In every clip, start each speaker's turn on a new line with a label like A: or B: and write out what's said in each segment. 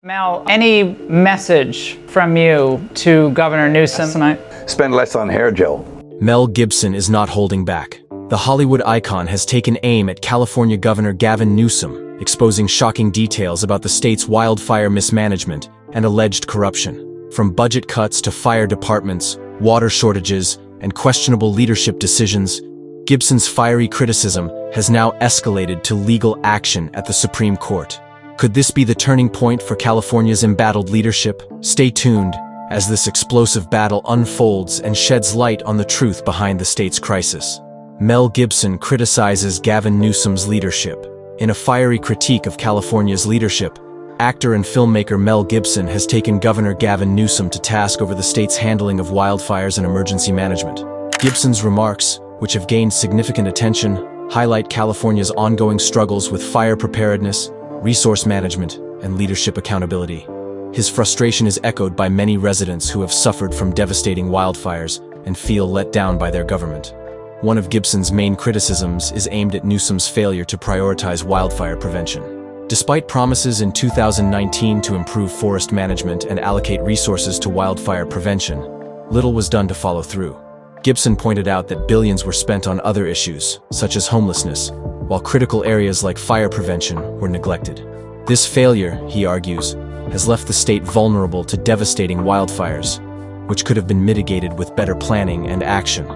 A: Mel, any message from you to Governor Newsom tonight?
B: Spend less on hair gel.
C: Mel Gibson is not holding back. The Hollywood icon has taken aim at California Governor Gavin Newsom, exposing shocking details about the state's wildfire mismanagement and alleged corruption. From budget cuts to fire departments, water shortages, and questionable leadership decisions, Gibson's fiery criticism has now escalated to legal action at the Supreme Court. Could this be the turning point for California's embattled leadership? Stay tuned as this explosive battle unfolds and sheds light on the truth behind the state's crisis. Mel Gibson criticizes Gavin Newsom's leadership. In a fiery critique of California's leadership, actor and filmmaker Mel Gibson has taken Governor Gavin Newsom to task over the state's handling of wildfires and emergency management. Gibson's remarks, which have gained significant attention, highlight California's ongoing struggles with fire preparedness, resource management, and leadership accountability. His frustration is echoed by many residents who have suffered from devastating wildfires and feel let down by their government. One of Gibson's main criticisms is aimed at Newsom's failure to prioritize wildfire prevention. Despite promises in 2019 to improve forest management and allocate resources to wildfire prevention, little was done to follow through. Gibson pointed out that billions were spent on other issues, such as homelessness, while critical areas like fire prevention were neglected. This failure, he argues, has left the state vulnerable to devastating wildfires, which could have been mitigated with better planning and action.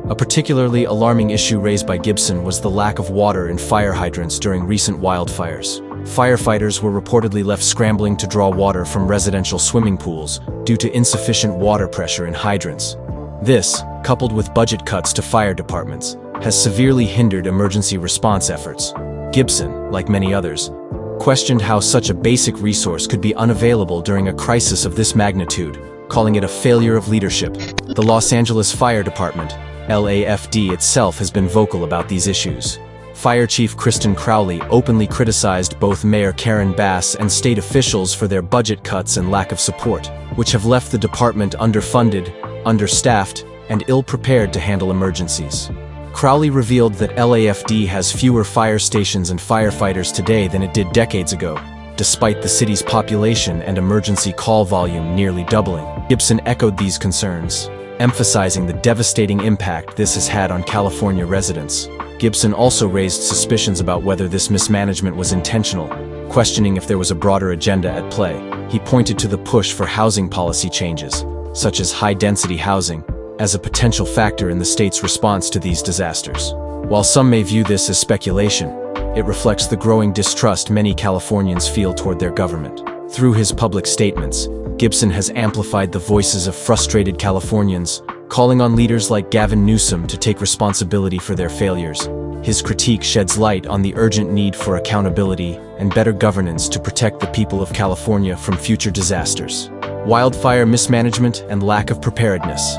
C: A particularly alarming issue raised by Gibson was the lack of water in fire hydrants during recent wildfires. Firefighters were reportedly left scrambling to draw water from residential swimming pools due to insufficient water pressure in hydrants. This, coupled with budget cuts to fire departments, has severely hindered emergency response efforts. Gibson, like many others, questioned how such a basic resource could be unavailable during a crisis of this magnitude, calling it a failure of leadership. The Los Angeles Fire Department, LAFD, itself has been vocal about these issues. Fire Chief Kristen Crowley openly criticized both Mayor Karen Bass and state officials for their budget cuts and lack of support, which have left the department underfunded, understaffed, and ill-prepared to handle emergencies. Crowley revealed that LAFD has fewer fire stations and firefighters today than it did decades ago, despite the city's population and emergency call volume nearly doubling. Gibson echoed these concerns, emphasizing the devastating impact this has had on California residents. Gibson also raised suspicions about whether this mismanagement was intentional, questioning if there was a broader agenda at play. He pointed to the push for housing policy changes, such as high-density housing, as a potential factor in the state's response to these disasters. While some may view this as speculation, it reflects the growing distrust many Californians feel toward their government. Through his public statements, Gibson has amplified the voices of frustrated Californians, calling on leaders like Gavin Newsom to take responsibility for their failures. His critique sheds light on the urgent need for accountability and better governance to protect the people of California from future disasters. Wildfire mismanagement and lack of preparedness.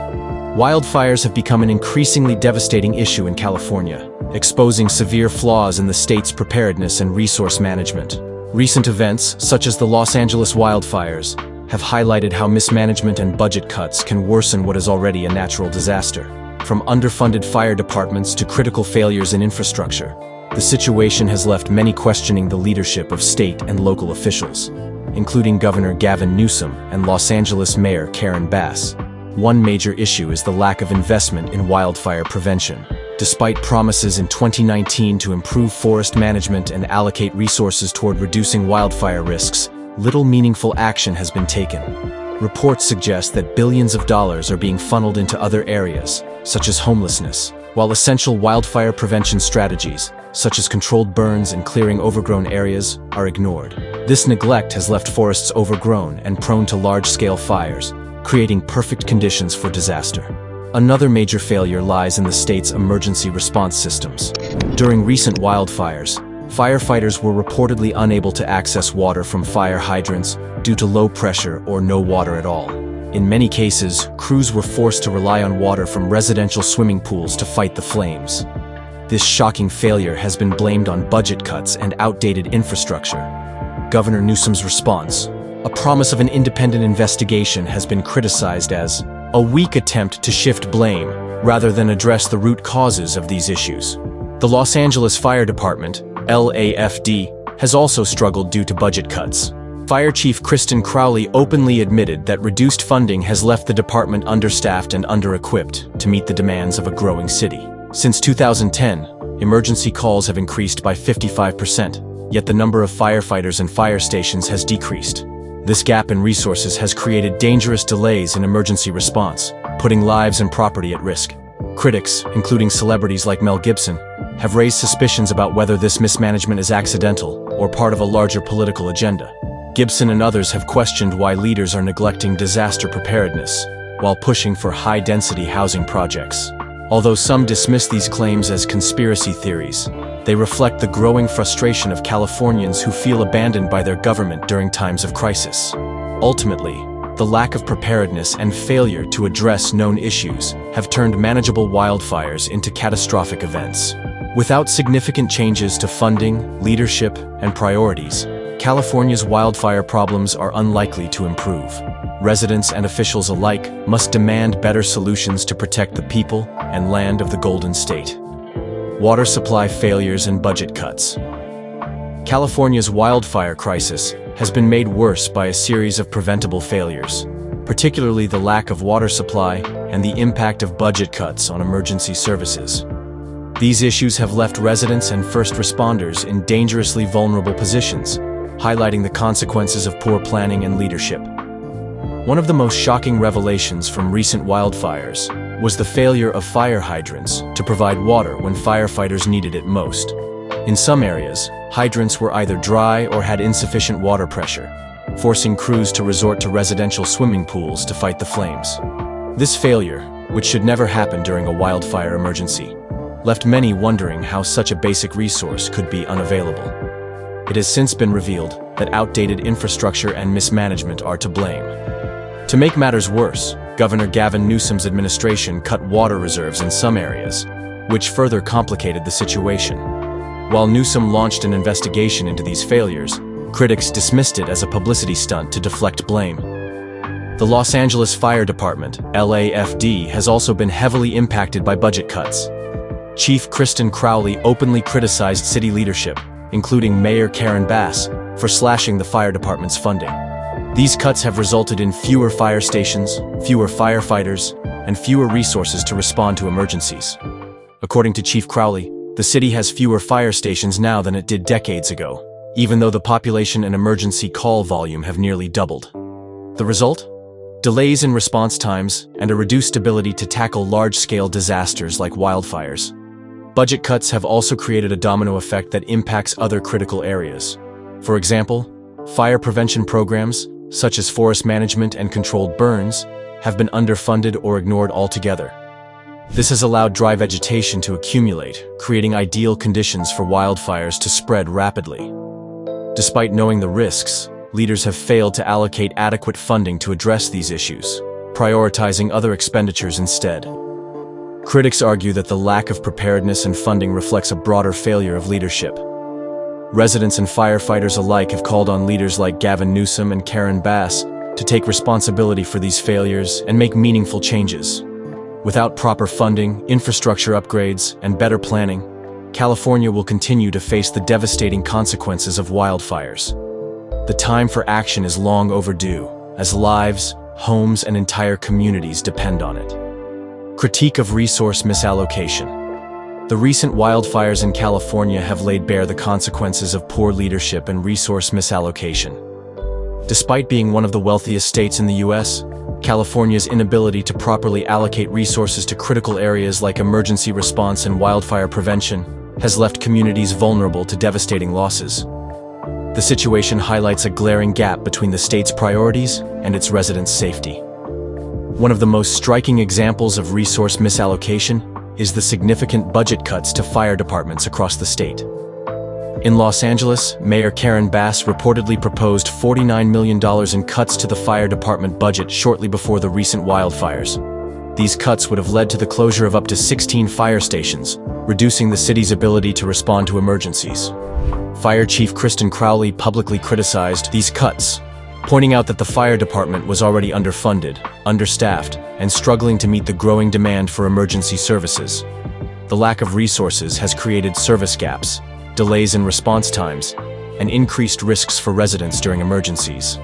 C: Wildfires have become an increasingly devastating issue in California, exposing severe flaws in the state's preparedness and resource management. Recent events, such as the Los Angeles wildfires, have highlighted how mismanagement and budget cuts can worsen what is already a natural disaster. From underfunded fire departments to critical failures in infrastructure, the situation has left many questioning the leadership of state and local officials, including Governor Gavin Newsom and Los Angeles Mayor Karen Bass. One major issue is the lack of investment in wildfire prevention. Despite promises in 2019 to improve forest management and allocate resources toward reducing wildfire risks, little meaningful action has been taken. Reports suggest that billions of dollars are being funneled into other areas, such as homelessness, while essential wildfire prevention strategies, such as controlled burns and clearing overgrown areas, are ignored. This neglect has left forests overgrown and prone to large-scale fires, creating perfect conditions for disaster. Another major failure lies in the state's emergency response systems. During recent wildfires, firefighters were reportedly unable to access water from fire hydrants due to low pressure or no water at all. In many cases, crews were forced to rely on water from residential swimming pools to fight the flames. This shocking failure has been blamed on budget cuts and outdated infrastructure. Governor Newsom's response, a promise of an independent investigation, has been criticized as a weak attempt to shift blame rather than address the root causes of these issues. The Los Angeles Fire Department, LAFD, has also struggled due to budget cuts. Fire Chief Kristen Crowley openly admitted that reduced funding has left the department understaffed and under-equipped to meet the demands of a growing city. Since 2010, emergency calls have increased by 55%, yet the number of firefighters and fire stations has decreased. This gap in resources has created dangerous delays in emergency response, putting lives and property at risk. Critics, including celebrities like Mel Gibson, have raised suspicions about whether this mismanagement is accidental or part of a larger political agenda. Gibson and others have questioned why leaders are neglecting disaster preparedness while pushing for high-density housing projects. Although some dismiss these claims as conspiracy theories, they reflect the growing frustration of Californians who feel abandoned by their government during times of crisis. Ultimately, the lack of preparedness and failure to address known issues have turned manageable wildfires into catastrophic events. Without significant changes to funding, leadership, and priorities, California's wildfire problems are unlikely to improve. Residents and officials alike must demand better solutions to protect the people and land of the Golden State. Water supply failures and budget cuts. California's wildfire crisis has been made worse by a series of preventable failures, particularly the lack of water supply and the impact of budget cuts on emergency services. These issues have left residents and first responders in dangerously vulnerable positions, highlighting the consequences of poor planning and leadership. One of the most shocking revelations from recent wildfires was the failure of fire hydrants to provide water when firefighters needed it most. In some areas, hydrants were either dry or had insufficient water pressure, forcing crews to resort to residential swimming pools to fight the flames. This failure, which should never happen during a wildfire emergency, left many wondering how such a basic resource could be unavailable. It has since been revealed that outdated infrastructure and mismanagement are to blame. To make matters worse, Governor Gavin Newsom's administration cut water reserves in some areas, which further complicated the situation. While Newsom launched an investigation into these failures, critics dismissed it as a publicity stunt to deflect blame. The Los Angeles Fire Department, LAFD, has also been heavily impacted by budget cuts. Chief Kristen Crowley openly criticized city leadership, including Mayor Karen Bass, for slashing the fire department's funding. These cuts have resulted in fewer fire stations, fewer firefighters, and fewer resources to respond to emergencies. According to Chief Crowley, the city has fewer fire stations now than it did decades ago, even though the population and emergency call volume have nearly doubled. The result? Delays in response times and a reduced ability to tackle large-scale disasters like wildfires. Budget cuts have also created a domino effect that impacts other critical areas. For example, fire prevention programs, such as forest management and controlled burns, have been underfunded or ignored altogether. This has allowed dry vegetation to accumulate, creating ideal conditions for wildfires to spread rapidly. Despite knowing the risks, leaders have failed to allocate adequate funding to address these issues, prioritizing other expenditures instead. Critics argue that the lack of preparedness and funding reflects a broader failure of leadership. Residents and firefighters alike have called on leaders like Gavin Newsom and Karen Bass to take responsibility for these failures and make meaningful changes. Without proper funding, infrastructure upgrades, and better planning, California will continue to face the devastating consequences of wildfires. The time for action is long overdue, as lives, homes, and entire communities depend on it. Critique of resource misallocation. The recent wildfires in California have laid bare the consequences of poor leadership and resource misallocation. Despite being one of the wealthiest states in the U.S., California's inability to properly allocate resources to critical areas like emergency response and wildfire prevention has left communities vulnerable to devastating losses. The situation highlights a glaring gap between the state's priorities and its residents' safety. One of the most striking examples of resource misallocation is the significant budget cuts to fire departments across the state. In Los Angeles, Mayor Karen Bass reportedly proposed $49 million in cuts to the fire department budget shortly before the recent wildfires. These cuts would have led to the closure of up to 16 fire stations, reducing the city's ability to respond to emergencies. Fire Chief Kristen Crowley publicly criticized these cuts, pointing out that the fire department was already underfunded, understaffed, and struggling to meet the growing demand for emergency services. The lack of resources has created service gaps, delays in response times, and increased risks for residents during emergencies.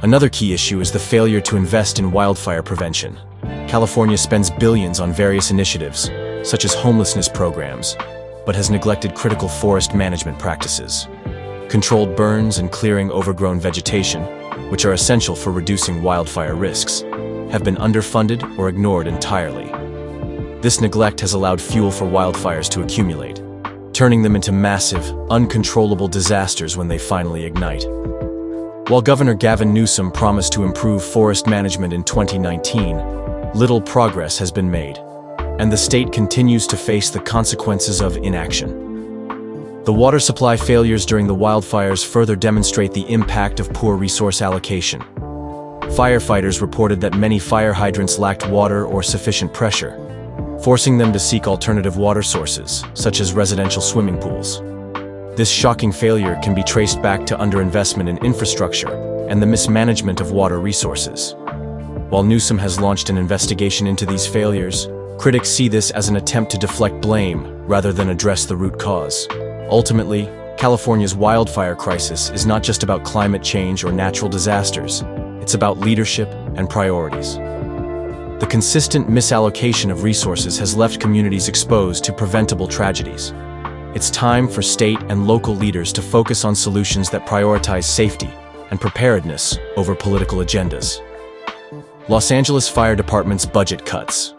C: Another key issue is the failure to invest in wildfire prevention. California spends billions on various initiatives, such as homelessness programs, but has neglected critical forest management practices. Controlled burns and clearing overgrown vegetation, which are essential for reducing wildfire risks, have been underfunded or ignored entirely. This neglect has allowed fuel for wildfires to accumulate, turning them into massive, uncontrollable disasters when they finally ignite. While Governor Gavin Newsom promised to improve forest management in 2019, little progress has been made, and the state continues to face the consequences of inaction. The water supply failures during the wildfires further demonstrate the impact of poor resource allocation. Firefighters reported that many fire hydrants lacked water or sufficient pressure, forcing them to seek alternative water sources, such as residential swimming pools. This shocking failure can be traced back to underinvestment in infrastructure and the mismanagement of water resources. While Newsom has launched an investigation into these failures, critics see this as an attempt to deflect blame rather than address the root cause. Ultimately, California's wildfire crisis is not just about climate change or natural disasters. It's about leadership and priorities. The consistent misallocation of resources has left communities exposed to preventable tragedies. It's time for state and local leaders to focus on solutions that prioritize safety and preparedness over political agendas. Los Angeles Fire Department's budget cuts.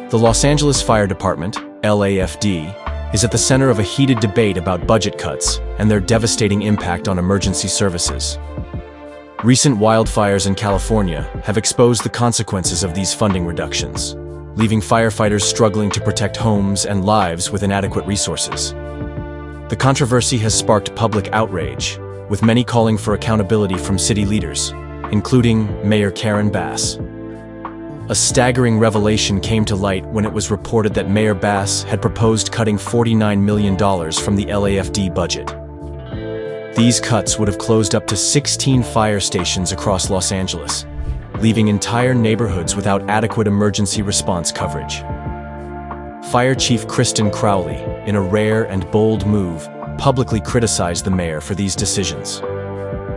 C: The Los Angeles Fire Department, LAFD, is at the center of a heated debate about budget cuts and their devastating impact on emergency services. Recent wildfires in California have exposed the consequences of these funding reductions, leaving firefighters struggling to protect homes and lives with inadequate resources. The controversy has sparked public outrage, with many calling for accountability from city leaders, including Mayor Karen Bass. A staggering revelation came to light when it was reported that Mayor Bass had proposed cutting $49 million from the LAFD budget. These cuts would have closed up to 16 fire stations across Los Angeles, leaving entire neighborhoods without adequate emergency response coverage. Fire Chief Kristen Crowley, in a rare and bold move, publicly criticized the mayor for these decisions.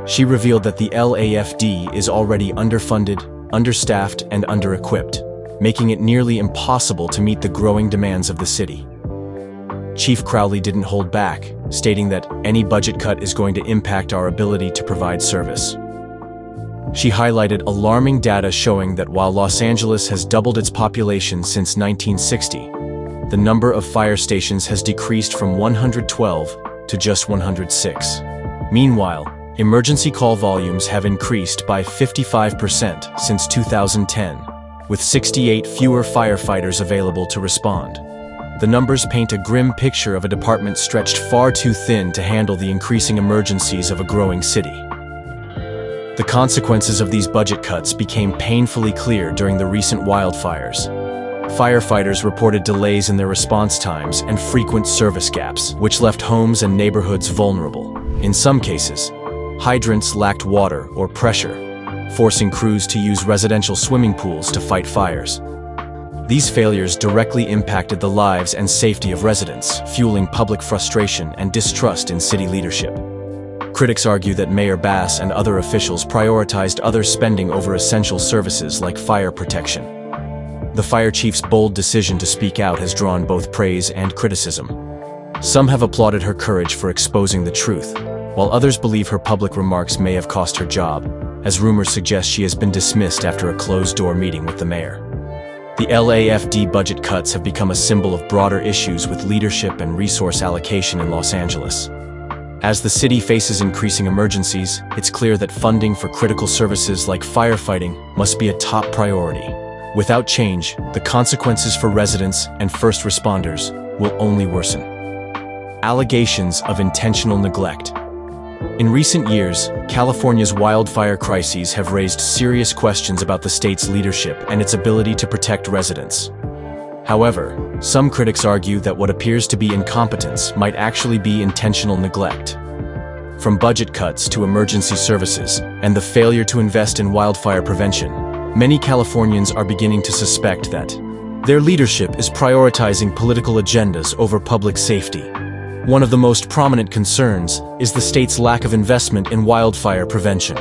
C: She revealed that the LAFD is already underfunded, understaffed, and under-equipped, making it nearly impossible to meet the growing demands of the city. Chief Crowley didn't hold back, stating that any budget cut is going to impact our ability to provide service. She highlighted alarming data showing that while Los Angeles has doubled its population since 1960, the number of fire stations has decreased from 112 to just 106. Meanwhile, emergency call volumes have increased by 55% since 2010, with 68 fewer firefighters available to respond. The numbers paint a grim picture of a department stretched far too thin to handle the increasing emergencies of a growing city. The consequences of these budget cuts became painfully clear during the recent wildfires. Firefighters reported delays in their response times and frequent service gaps, which left homes and neighborhoods vulnerable. In some cases, hydrants lacked water or pressure, forcing crews to use residential swimming pools to fight fires. These failures directly impacted the lives and safety of residents, fueling public frustration and distrust in city leadership. Critics argue that Mayor Bass and other officials prioritized other spending over essential services like fire protection. The fire chief's bold decision to speak out has drawn both praise and criticism. Some have applauded her courage for exposing the truth, while others believe her public remarks may have cost her job, as rumors suggest she has been dismissed after a closed-door meeting with the mayor. The LAFD budget cuts have become a symbol of broader issues with leadership and resource allocation in Los Angeles. As the city faces increasing emergencies, it's clear that funding for critical services like firefighting must be a top priority. Without change, the consequences for residents and first responders will only worsen. Allegations of intentional neglect. In recent years, California's wildfire crises have raised serious questions about the state's leadership and its ability to protect residents. However, some critics argue that what appears to be incompetence might actually be intentional neglect. From budget cuts to emergency services and the failure to invest in wildfire prevention, many Californians are beginning to suspect that their leadership is prioritizing political agendas over public safety. One of the most prominent concerns is the state's lack of investment in wildfire prevention.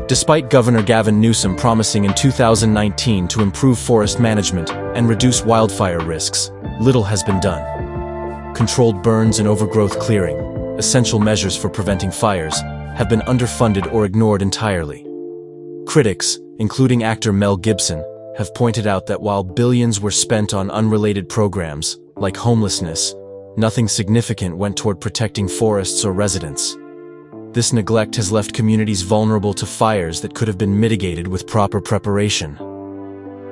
C: Despite Governor Gavin Newsom promising in 2019 to improve forest management and reduce wildfire risks, little has been done. Controlled burns and overgrowth clearing, essential measures for preventing fires, have been underfunded or ignored entirely. Critics, including actor Mel Gibson, have pointed out that while billions were spent on unrelated programs, like homelessness, nothing significant went toward protecting forests or residents. This neglect has left communities vulnerable to fires that could have been mitigated with proper preparation.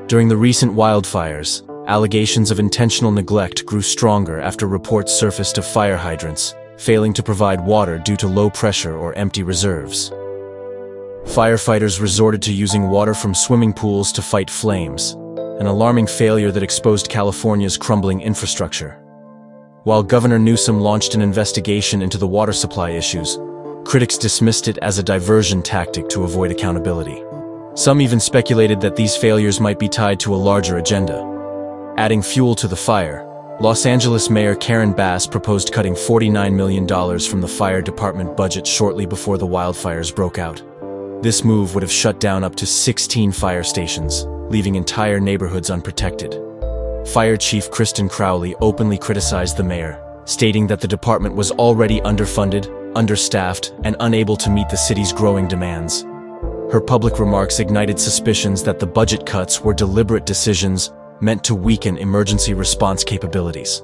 C: During the recent wildfires, allegations of intentional neglect grew stronger after reports surfaced of fire hydrants failing to provide water due to low pressure or empty reserves. Firefighters resorted to using water from swimming pools to fight flames, an alarming failure that exposed California's crumbling infrastructure. While Governor Newsom launched an investigation into the water supply issues, critics dismissed it as a diversion tactic to avoid accountability. Some even speculated that these failures might be tied to a larger agenda. Adding fuel to the fire, Los Angeles Mayor Karen Bass proposed cutting $49 million from the fire department budget shortly before the wildfires broke out. This move would have shut down up to 16 fire stations, leaving entire neighborhoods unprotected. Fire Chief Kristen Crowley openly criticized the mayor, stating that the department was already underfunded, understaffed, and unable to meet the city's growing demands. Her public remarks ignited suspicions that the budget cuts were deliberate decisions meant to weaken emergency response capabilities.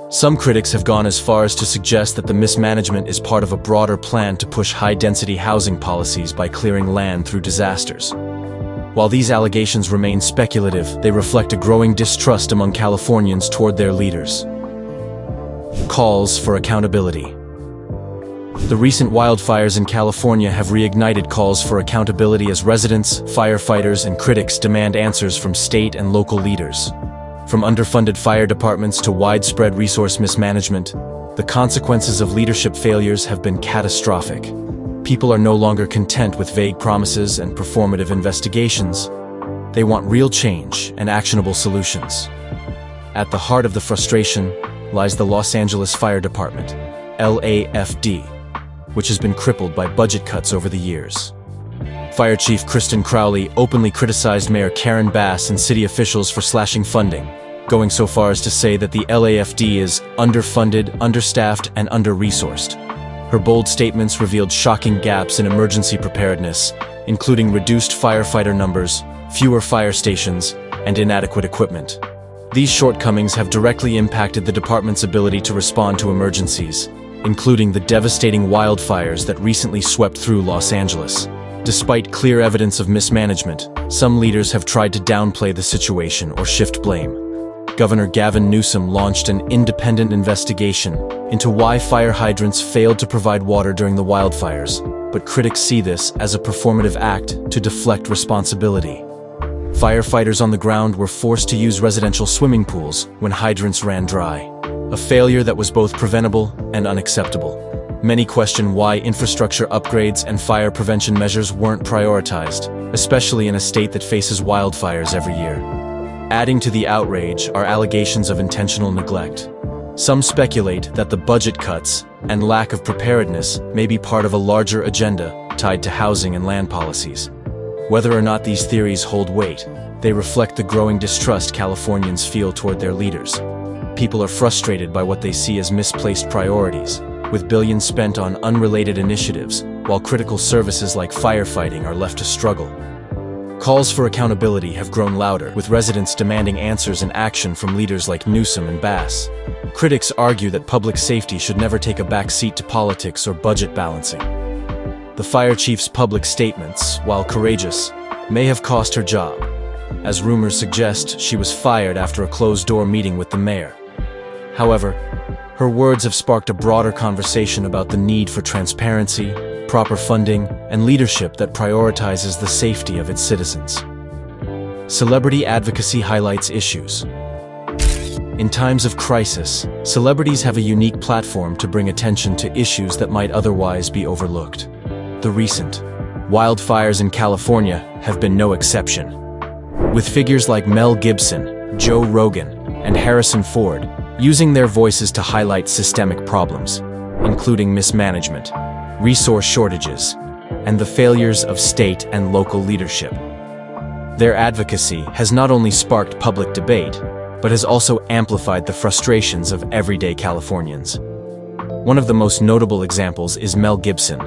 C: Some critics have gone as far as to suggest that the mismanagement is part of a broader plan to push high-density housing policies by clearing land through disasters. While these allegations remain speculative, they reflect a growing distrust among Californians toward their leaders. Calls for accountability. The recent wildfires in California have reignited calls for accountability as residents, firefighters, and critics demand answers from state and local leaders. From underfunded fire departments to widespread resource mismanagement, the consequences of leadership failures have been catastrophic. People are no longer content with vague promises and performative investigations. They want real change and actionable solutions. At the heart of the frustration lies the Los Angeles Fire Department, LAFD, which has been crippled by budget cuts over the years. Fire Chief Kristen Crowley openly criticized Mayor Karen Bass and city officials for slashing funding, going so far as to say that the LAFD is underfunded, understaffed, and under-resourced. Her bold statements revealed shocking gaps in emergency preparedness, including reduced firefighter numbers, fewer fire stations, and inadequate equipment. These shortcomings have directly impacted the department's ability to respond to emergencies, including the devastating wildfires that recently swept through Los Angeles. Despite clear evidence of mismanagement, some leaders have tried to downplay the situation or shift blame. Governor Gavin Newsom launched an independent investigation into why fire hydrants failed to provide water during the wildfires, but critics see this as a performative act to deflect responsibility. Firefighters on the ground were forced to use residential swimming pools when hydrants ran dry, a failure that was both preventable and unacceptable. Many question why infrastructure upgrades and fire prevention measures weren't prioritized, especially in a state that faces wildfires every year. Adding to the outrage are allegations of intentional neglect. Some speculate that the budget cuts and lack of preparedness may be part of a larger agenda tied to housing and land policies. Whether or not these theories hold weight, they reflect the growing distrust Californians feel toward their leaders. People are frustrated by what they see as misplaced priorities, with billions spent on unrelated initiatives, while critical services like firefighting are left to struggle. Calls for accountability have grown louder, with residents demanding answers and action from leaders like Newsom and Bass. Critics argue that public safety should never take a back seat to politics or budget balancing. The fire chief's public statements, while courageous, may have cost her job, as rumors suggest she was fired after a closed-door meeting with the mayor. However, her words have sparked a broader conversation about the need for transparency, proper funding, and leadership that prioritizes the safety of its citizens. Celebrity advocacy highlights issues. In times of crisis, celebrities have a unique platform to bring attention to issues that might otherwise be overlooked. The recent wildfires in California have been no exception. With figures like Mel Gibson, Joe Rogan, and Harrison Ford, using their voices to highlight systemic problems, including mismanagement, resource shortages, and the failures of state and local leadership. Their advocacy has not only sparked public debate, but has also amplified the frustrations of everyday Californians. One of the most notable examples is Mel Gibson,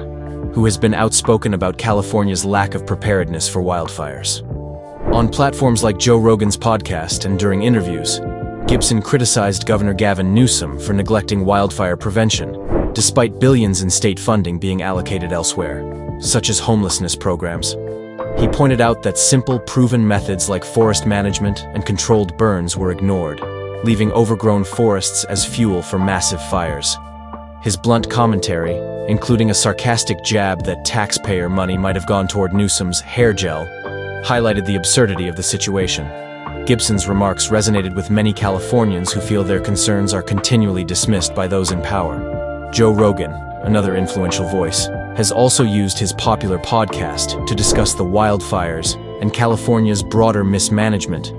C: who has been outspoken about California's lack of preparedness for wildfires. On platforms like Joe Rogan's podcast and during interviews, Gibson criticized Governor Gavin Newsom for neglecting wildfire prevention, despite billions in state funding being allocated elsewhere, such as homelessness programs. He pointed out that simple, proven methods like forest management and controlled burns were ignored, leaving overgrown forests as fuel for massive fires. His blunt commentary, including a sarcastic jab that taxpayer money might have gone toward Newsom's hair gel, highlighted the absurdity of the situation. Gibson's remarks resonated with many Californians who feel their concerns are continually dismissed by those in power. Joe Rogan, another influential voice, has also used his popular podcast to discuss the wildfires and California's broader mismanagement.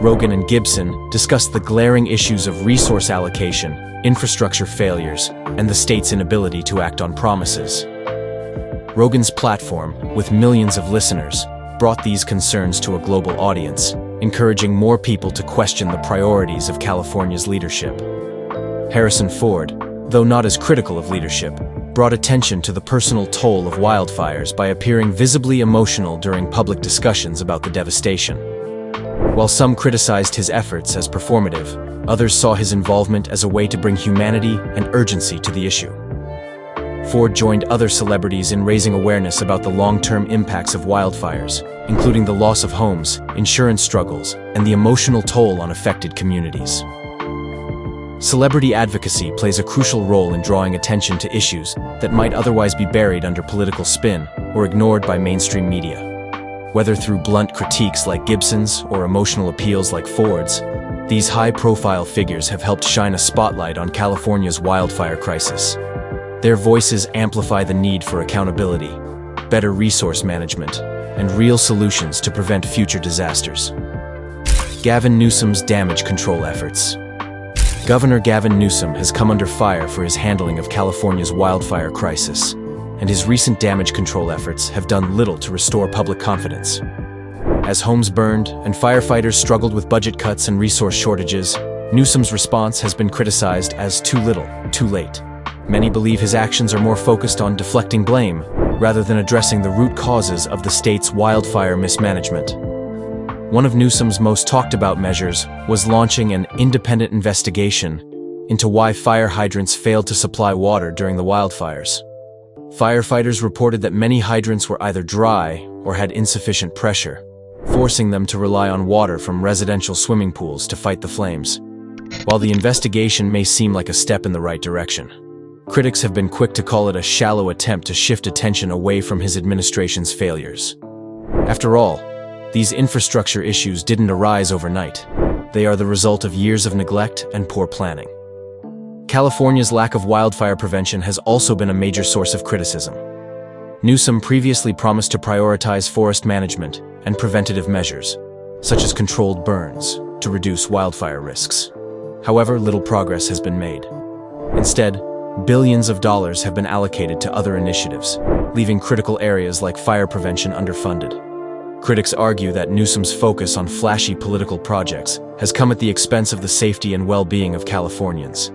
C: Rogan and Gibson discussed the glaring issues of resource allocation, infrastructure failures, and the state's inability to act on promises. Rogan's platform, with millions of listeners, brought these concerns to a global audience, encouraging more people to question the priorities of California's leadership. Harrison Ford, though not as critical of leadership, brought attention to the personal toll of wildfires by appearing visibly emotional during public discussions about the devastation. While some criticized his efforts as performative, others saw his involvement as a way to bring humanity and urgency to the issue. Ford joined other celebrities in raising awareness about the long-term impacts of wildfires, including the loss of homes, insurance struggles, and the emotional toll on affected communities. Celebrity advocacy plays a crucial role in drawing attention to issues that might otherwise be buried under political spin or ignored by mainstream media. Whether through blunt critiques like Gibson's or emotional appeals like Ford's, these high-profile figures have helped shine a spotlight on California's wildfire crisis. Their voices amplify the need for accountability, better resource management, and real solutions to prevent future disasters. Gavin Newsom's damage control efforts. Governor Gavin Newsom has come under fire for his handling of California's wildfire crisis, and his recent damage control efforts have done little to restore public confidence. As homes burned and firefighters struggled with budget cuts and resource shortages, Newsom's response has been criticized as too little, too late. Many believe his actions are more focused on deflecting blame rather than addressing the root causes of the state's wildfire mismanagement. One of Newsom's most talked about measures was launching an independent investigation into why fire hydrants failed to supply water during the wildfires. Firefighters reported that many hydrants were either dry or had insufficient pressure, forcing them to rely on water from residential swimming pools to fight the flames. While the investigation may seem like a step in the right direction, critics have been quick to call it a shallow attempt to shift attention away from his administration's failures. After all, these infrastructure issues didn't arise overnight. They are the result of years of neglect and poor planning. California's lack of wildfire prevention has also been a major source of criticism. Newsom previously promised to prioritize forest management and preventative measures, such as controlled burns, to reduce wildfire risks. However, little progress has been made. Instead, billions of dollars have been allocated to other initiatives, leaving critical areas like fire prevention underfunded. Critics argue that Newsom's focus on flashy political projects has come at the expense of the safety and well-being of Californians.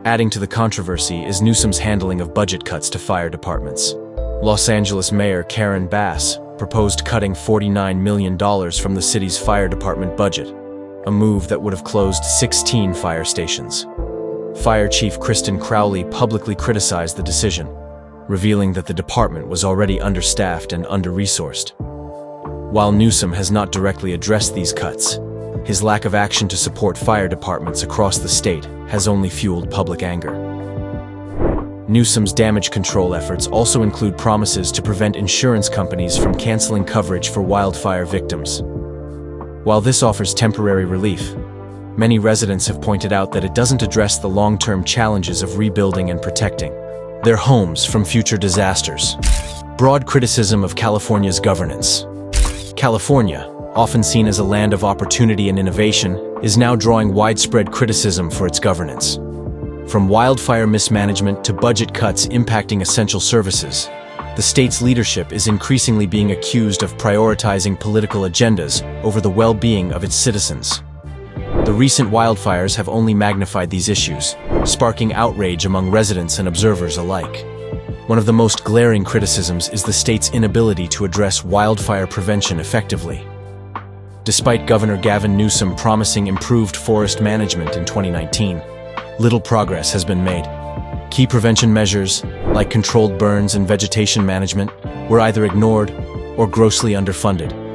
C: Adding to the controversy is Newsom's handling of budget cuts to fire departments. Los Angeles Mayor Karen Bass proposed cutting $49 million from the city's fire department budget, a move that would have closed 16 fire stations. Fire Chief Kristen Crowley publicly criticized the decision, revealing that the department was already understaffed and under-resourced. While Newsom has not directly addressed these cuts, his lack of action to support fire departments across the state has only fueled public anger. Newsom's damage control efforts also include promises to prevent insurance companies from canceling coverage for wildfire victims. While this offers temporary relief, many residents have pointed out that it doesn't address the long-term challenges of rebuilding and protecting their homes from future disasters. Broad criticism of California's governance. California, often seen as a land of opportunity and innovation, is now drawing widespread criticism for its governance. From wildfire mismanagement to budget cuts impacting essential services, the state's leadership is increasingly being accused of prioritizing political agendas over the well-being of its citizens. The recent wildfires have only magnified these issues, sparking outrage among residents and observers alike. One of the most glaring criticisms is the state's inability to address wildfire prevention effectively. Despite Governor Gavin Newsom promising improved forest management in 2019, little progress has been made. Key prevention measures, like controlled burns and vegetation management, were either ignored or grossly underfunded.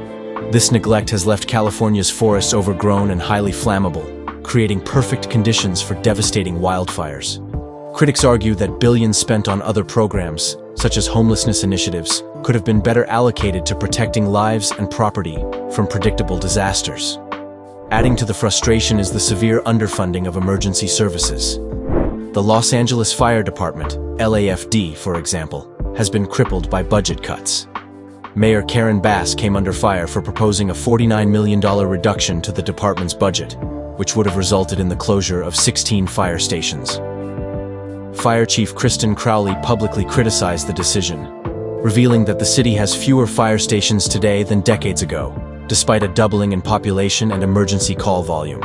C: This neglect has left California's forests overgrown and highly flammable, creating perfect conditions for devastating wildfires. Critics argue that billions spent on other programs, such as homelessness initiatives, could have been better allocated to protecting lives and property from predictable disasters. Adding to the frustration is the severe underfunding of emergency services. The Los Angeles Fire Department, LAFD, for example, has been crippled by budget cuts. Mayor Karen Bass came under fire for proposing a $49 million reduction to the department's budget, which would have resulted in the closure of 16 fire stations. Fire Chief Kristen Crowley publicly criticized the decision, revealing that the city has fewer fire stations today than decades ago, despite a doubling in population and emergency call volume.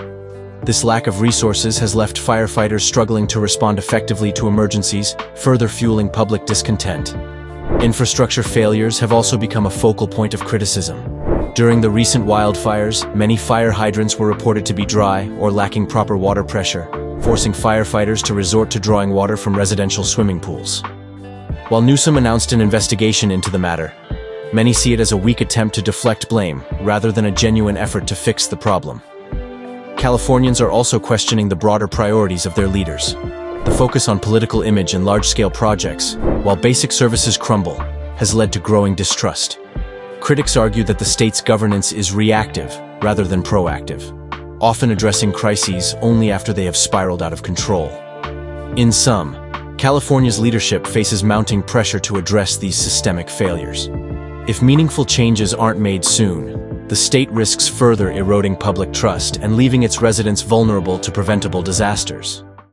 C: This lack of resources has left firefighters struggling to respond effectively to emergencies, further fueling public discontent. Infrastructure failures have also become a focal point of criticism. During the recent wildfires, many fire hydrants were reported to be dry or lacking proper water pressure, forcing firefighters to resort to drawing water from residential swimming pools. While Newsom announced an investigation into the matter, many see it as a weak attempt to deflect blame rather than a genuine effort to fix the problem. Californians are also questioning the broader priorities of their leaders. The focus on political image and large-scale projects, while basic services crumble, has led to growing distrust. Critics argue that the state's governance is reactive rather than proactive, often addressing crises only after they have spiraled out of control. In sum, California's leadership faces mounting pressure to address these systemic failures. If meaningful changes aren't made soon, the state risks further eroding public trust and leaving its residents vulnerable to preventable disasters.